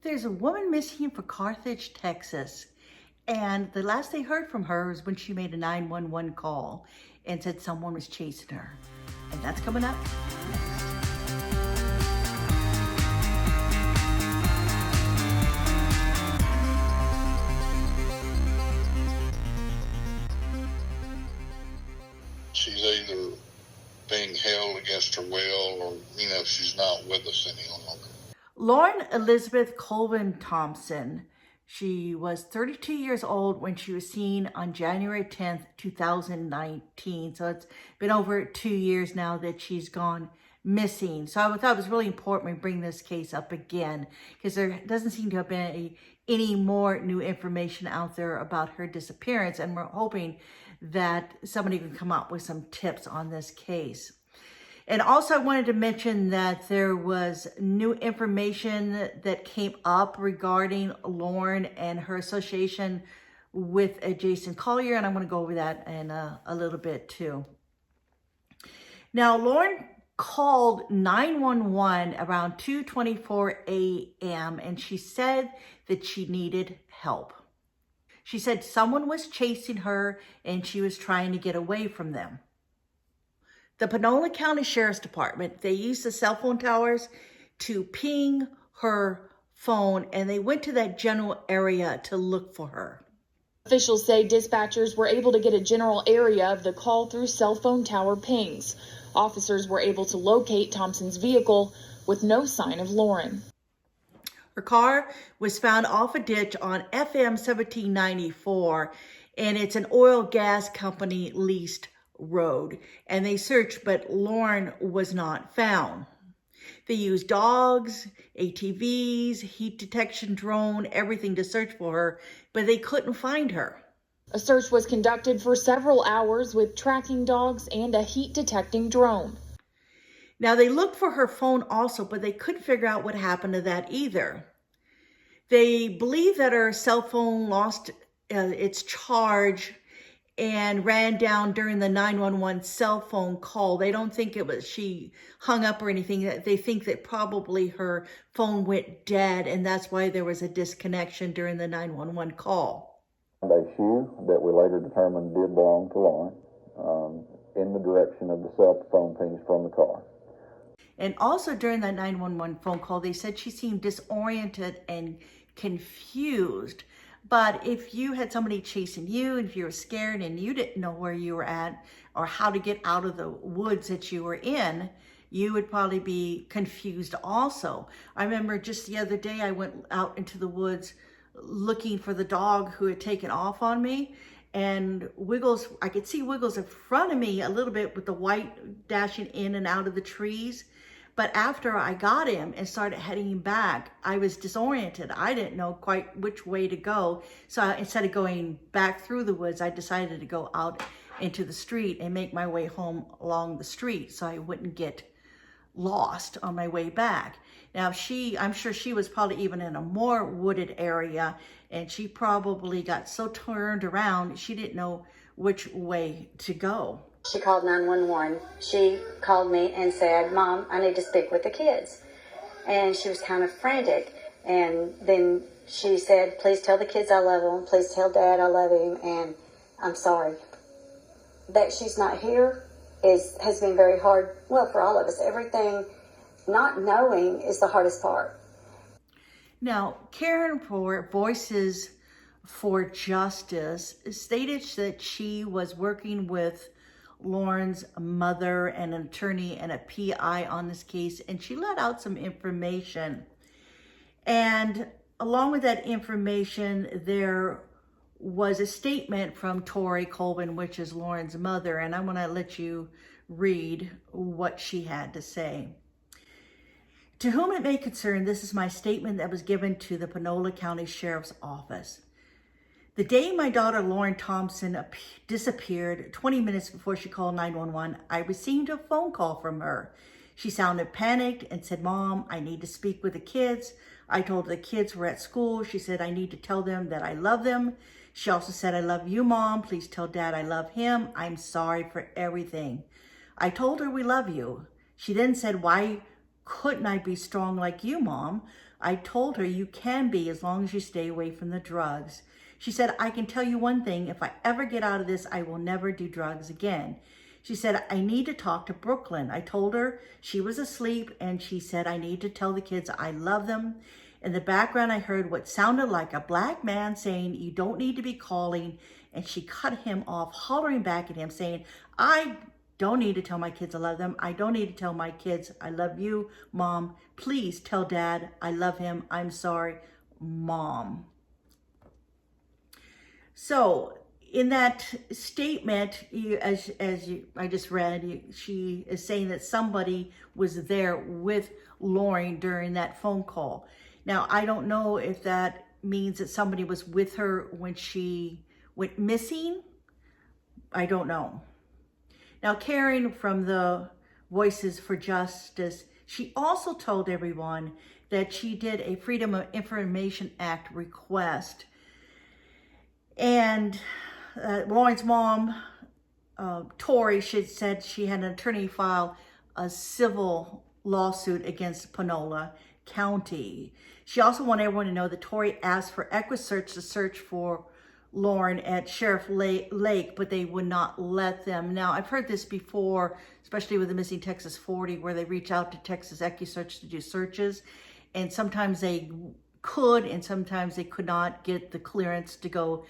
There's a woman missing from Carthage, Texas. And the last they heard from her was when she made a 911 call and said someone was chasing her. And that's coming up next. She's either being held against her will or, she's not with us any longer. Lauren Elizabeth Colvin Thompson. She was 32 years old when she was seen on January 10th, 2019. So it's been over 2 years now that she's gone missing. So I thought it was really important we bring this case up again because there doesn't seem to have been any more new information out there about her disappearance. And we're hoping that somebody can come up with some tips on this case. And also I wanted to mention that there was new information that came up regarding Lauren and her association with Jason Collier, and I'm going to go over that in a little bit too. Now, Lauren called 911 around 2:24 a.m. and she said that she needed help. She said someone was chasing her and she was trying to get away from them. The Panola County Sheriff's Department, they used the cell phone towers to ping her phone, and they went to that general area to look for her. Officials say dispatchers were able to get a general area of the call through cell phone tower pings. Officers were able to locate Thompson's vehicle with no sign of Lauren. Her car was found off a ditch on FM 1794, and it's an oil gas company leased road, and they searched, but Lauren was not found. They used dogs, ATVs, heat detection drone, everything to search for her, but they couldn't find her. A search was conducted for several hours with tracking dogs and a heat detecting drone. Now they looked for her phone also, but they couldn't figure out what happened to that either. They believe that her cell phone lost its charge and ran down during the 911 cell phone call. They don't think it was she hung up or anything. They think that probably her phone went dead, and that's why there was a disconnection during the 911 call. A shoe that we later determined did belong to Lauren in the direction of the cell phone pings from the car. And also during that 911 phone call, they said she seemed disoriented and confused. But if you had somebody chasing you, and if you were scared and you didn't know where you were at or how to get out of the woods that you were in, you would probably be confused also. I remember just the other day, I went out into the woods looking for the dog who had taken off on me. And Wiggles, I could see Wiggles in front of me a little bit with the white dashing in and out of the trees. But after I got him and started heading back, I was disoriented. I didn't know quite which way to go. So instead of going back through the woods, I decided to go out into the street and make my way home along the street so I wouldn't get lost on my way back. Now I'm sure she was probably even in a more wooded area, and she probably got so turned around, she didn't know which way to go. She called 911. She called me and said, "Mom, I need to speak with the kids." And she was kind of frantic. And then she said, "Please tell the kids I love them. Please tell Dad I love him. And I'm sorry." That she's not here has been very hard. Well, for all of us, everything not knowing is the hardest part. Now, Karen for Voices for Justice stated that she was working with Lauren's mother and an attorney and a PI on this case, and she let out some information. And along with that information, there was a statement from Tori Colvin, which is Lauren's mother, and I want to let you read what she had to say. "To whom it may concern, this is my statement that was given to the Panola County Sheriff's Office. The day my daughter Lauren Thompson disappeared, 20 minutes before she called 911, I received a phone call from her. She sounded panicked and said, 'Mom, I need to speak with the kids.' I told her the kids were at school. She said, 'I need to tell them that I love them.' She also said, 'I love you, Mom. Please tell Dad I love him. I'm sorry for everything.' I told her we love you. She then said, 'Why couldn't I be strong like you, Mom? I told her you can be as long as you stay away from the drugs. She said, I can tell you one thing, if I ever get out of this, I will never do drugs again. She said, I need to talk to Brooklyn. I told her she was asleep, and she said, I need to tell the kids I love them. In the background, I heard what sounded like a black man saying, you don't need to be calling. And she cut him off, hollering back at him, saying, I don't need to tell my kids I love them. I don't need to tell my kids I love you, Mom. Please tell Dad I love him. I'm sorry, Mom. So in that statement, I just read, she is saying that somebody was there with Lauren during that phone call. Now, I don't know if that means that somebody was with her when she went missing. I don't know. Now, Karen from the Voices for Justice, she also told everyone that she did a Freedom of Information Act request. And Lauren's mom, Tori, she said she had an attorney file a civil lawsuit against Panola County. She also wanted everyone to know that Tori asked for EquiSearch to search for Lauren at Sheriff Lake, but they would not let them. Now, I've heard this before, especially with the Missing Texas 40, where they reach out to Texas EquiSearch to do searches, and sometimes they could, and sometimes they could not get the clearance to go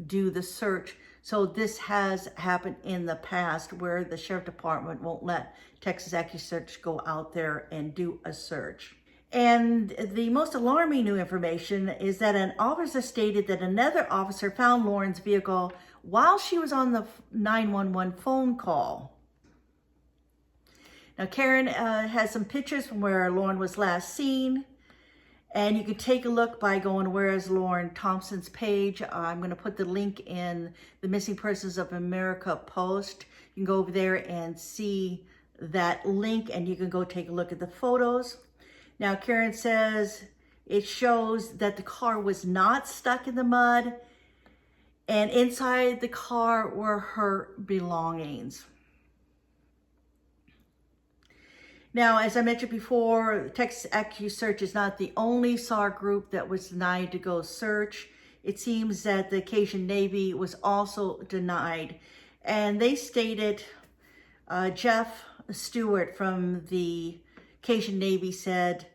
do the search. So this has happened in the past where the Sheriff Department won't let Texas EquiSearch go out there and do a search. And the most alarming new information is that an officer stated that another officer found Lauren's vehicle while she was on the 911 phone call. Now, Karen has some pictures from where Lauren was last seen. And you can take a look by going to Where is Lauren Thompson's page. I'm going to put the link in the Missing Persons of America post. You can go over there and see that link, and you can go take a look at the photos. Now, Karen says it shows that the car was not stuck in the mud, and inside the car were her belongings. Now, as I mentioned before, Texas EquiSearch is not the only SAR group that was denied to go search. It seems that the Cajun Navy was also denied. And they stated, Jeff Stewart from the Cajun Navy said,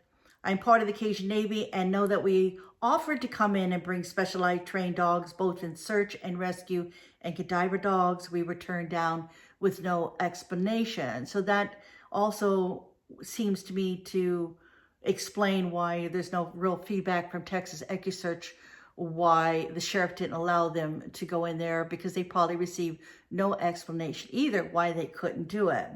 I'm part of the Cajun Navy and know that we offered to come in and bring specialized trained dogs, both in search and rescue and cadaver dogs. We were turned down with no explanation. So that also seems to me to explain why there's no real feedback from Texas EquiSearch, why the sheriff didn't allow them to go in there, because they probably received no explanation either why they couldn't do it.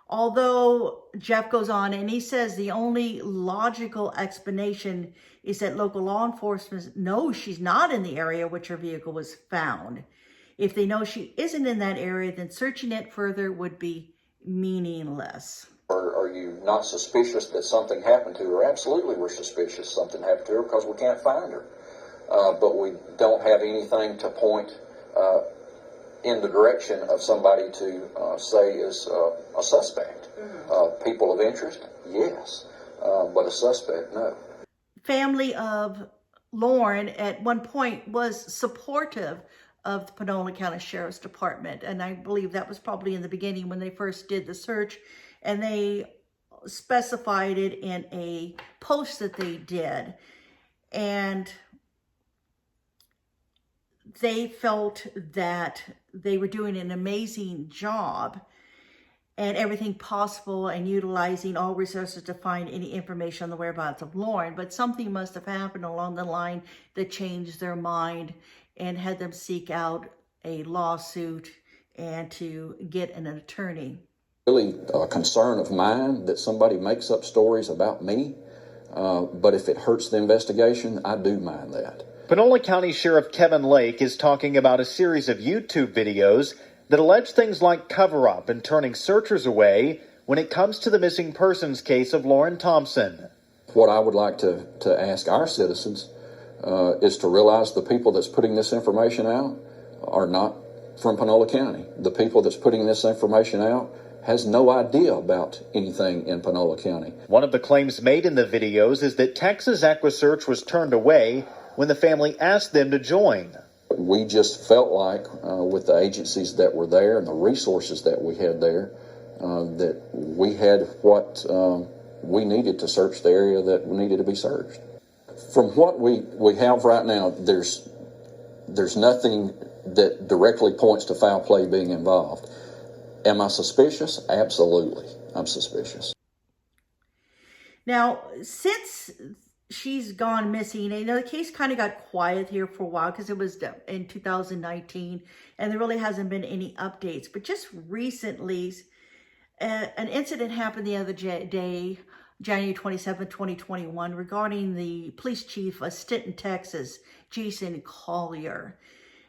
Although Jeff goes on and he says the only logical explanation is that local law enforcement knows she's not in the area which her vehicle was found. If they know she isn't in that area, then searching it further would be meaningless. Are you not suspicious that something happened to her? Absolutely, we're suspicious something happened to her because we can't find her. But we don't have anything to point in the direction of somebody to say is a suspect. People of interest, yes, but a suspect, no. Family of Lauren at one point was supportive of the Panola County Sheriff's Department. And I believe that was probably in the beginning when they first did the search, and they specified it in a post that they did. And they felt that they were doing an amazing job and everything possible and utilizing all resources to find any information on the whereabouts of Lauren. But something must have happened along the line that changed their mind and had them seek out a lawsuit and to get an attorney. Really a concern of mine that somebody makes up stories about me, but if it hurts the investigation, I do mind that. Panola County Sheriff Kevin Lake is talking about a series of YouTube videos that allege things like cover-up and turning searchers away when it comes to the missing persons case of Lauren Thompson. What I would like to ask our citizens is to realize the people that's putting this information out are not from Panola County. The people that's putting this information out has no idea about anything in Panola County. One of the claims made in the videos is that Texas AquaSearch was turned away when the family asked them to join. We just felt like with the agencies that were there and the resources that we had there, that we had what we needed to search the area that needed to be searched. From what we have right now, there's nothing that directly points to foul play being involved. Am I suspicious? Absolutely, I'm suspicious. Now, since she's gone missing, the case kind of got quiet here for a while because it was in 2019 and there really hasn't been any updates. But just recently, an incident happened the other day, January 27, 2021, regarding the police chief of Stinton, Texas, Jason Collier.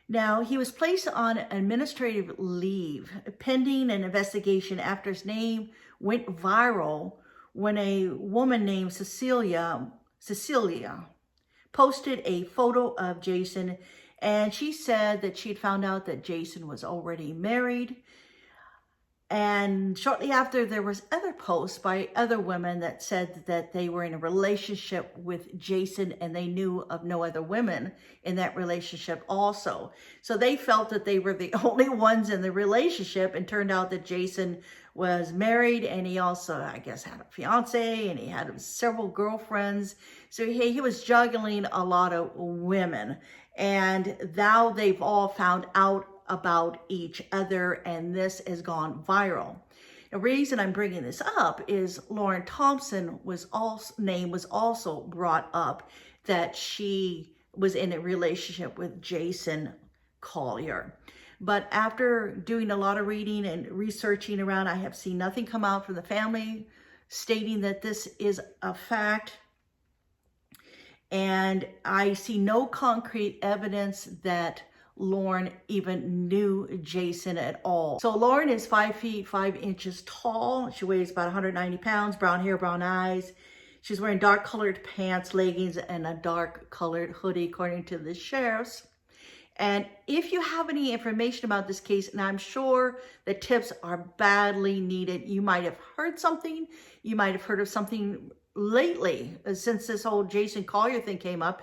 Now, he was placed on administrative leave pending an investigation after his name went viral when a woman named Cecilia posted a photo of Jason, and she said that she had found out that Jason was already married. And shortly after, there was other posts by other women that said that they were in a relationship with Jason and they knew of no other women in that relationship also. So they felt that they were the only ones in the relationship, and turned out that Jason was married, and he also, I guess, had a fiance, and he had several girlfriends. So he was juggling a lot of women, and now they've all found out about each other, and this has gone viral. The reason I'm bringing this up is Lauren Thompson name was also brought up, that she was in a relationship with Jason Collier. But after doing a lot of reading and researching around, I have seen nothing come out from the family stating that this is a fact. And I see no concrete evidence that Lauren even knew Jason at all. So Lauren is 5 feet 5 inches tall. She weighs about 190 pounds, brown hair, brown eyes. She's wearing dark colored pants, leggings, and a dark colored hoodie, according to the sheriffs. And if you have any information about this case, and I'm sure the tips are badly needed, you might have heard something, you might have heard of something lately, since this whole Jason Collier thing came up.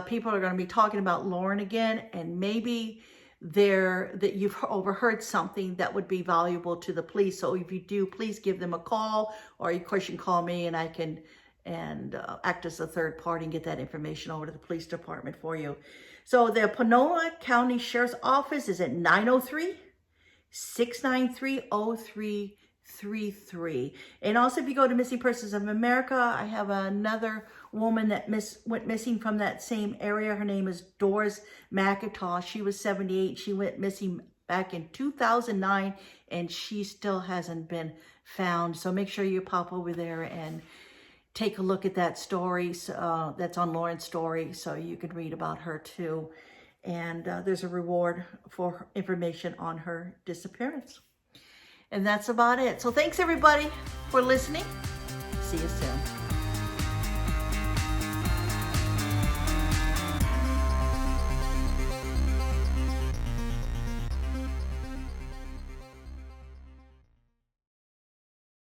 People are going to be talking about Lauren again, and maybe that you've overheard something that would be valuable to the police. So if you do, please give them a call, or of course you can call me and I can act as a third party and get that information over to the police department for you. So the Panola County Sheriff's Office is at 903-693-0333. And also, if you go to Missing Persons of America, I have another woman that went missing from that same area. Her name is Doris McIntosh. She was 78. She went missing back in 2009, and she still hasn't been found. So make sure you pop over there and take a look at that story. That's on Lauren's story, so you can read about her too. And there's a reward for information on her disappearance. And that's about it. So thanks everybody for listening. See you soon.